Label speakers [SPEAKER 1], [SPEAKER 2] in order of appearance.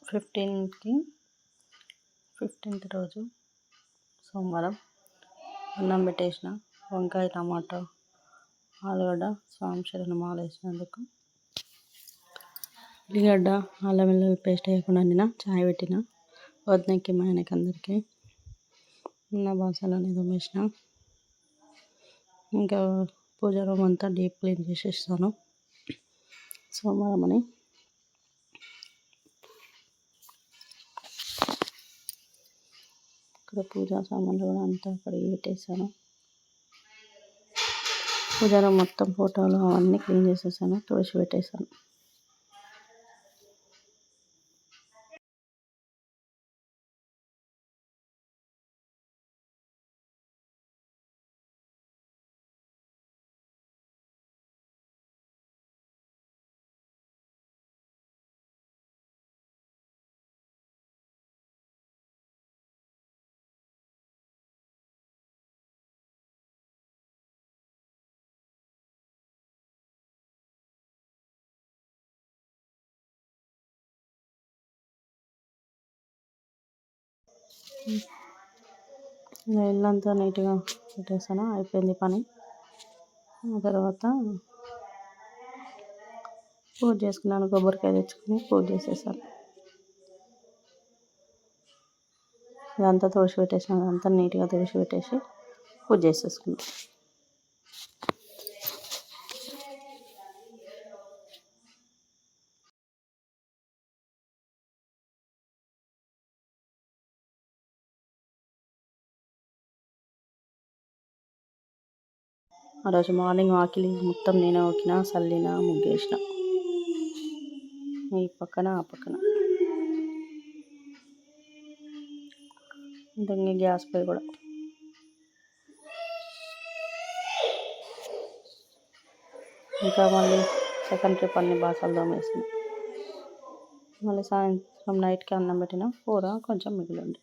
[SPEAKER 1] 15కి 15th రోజు సోమవారం అన్నం పెట్టేసిన. వంకాయ టమాటా ఆలుగడ్డ స్వామి శరణమాల వేసినందుకు ఉల్లిగడ్డ అల్లం వెల్లుల్లి పేస్ట్ వేయకుండా వండిన. చాయ్ పెట్టిన వదినకి మా ఆయనకి అందరికీ. ఉన్న బాసనలన్నీ తోమేసిన. ఇంకా పూజ రూమ్ అంతా డీప్ క్లీన్ చేసేస్తాను సోమవారం అని. ఇక్కడ పూజా సామాన్లు కూడా అంతా కడిగి పెట్టేసాను. పూజా రూమ్ మొత్తం ఫోటోలు అవన్నీ క్లీన్ చేసేసాను, తుడిచి పెట్టేసాను. ఇల్లంతా నీట్గా పెట్టేసాను, అయిపోయింది పని. ఆ తర్వాత పూజ చేసుకున్నాను. కొబ్బరికాయ తెచ్చుకొని పూజ చేసేసాను. ఇదంతా తుడిచి పెట్టేసాను, అంతా నీట్గా తుడిచి పెట్టేసి పూజ చేసేసుకున్నాను. ఆ రోజు మార్నింగ్ వాకిలి మొత్తం నేనే ఊకిన, చల్లిన, ముగ్గేసిన. ఈ పక్కన ఆ పక్కన ఇంకా గ్యాస్ పై కూడా. ఇంకా మళ్ళీ సెకండ్ ట్రిప్ అన్ని బాసలు తోమేసిన. మళ్ళీ సాయంత్రం నైట్కి అన్నం పెట్టిన. కూర కొంచెం మిగిలింది.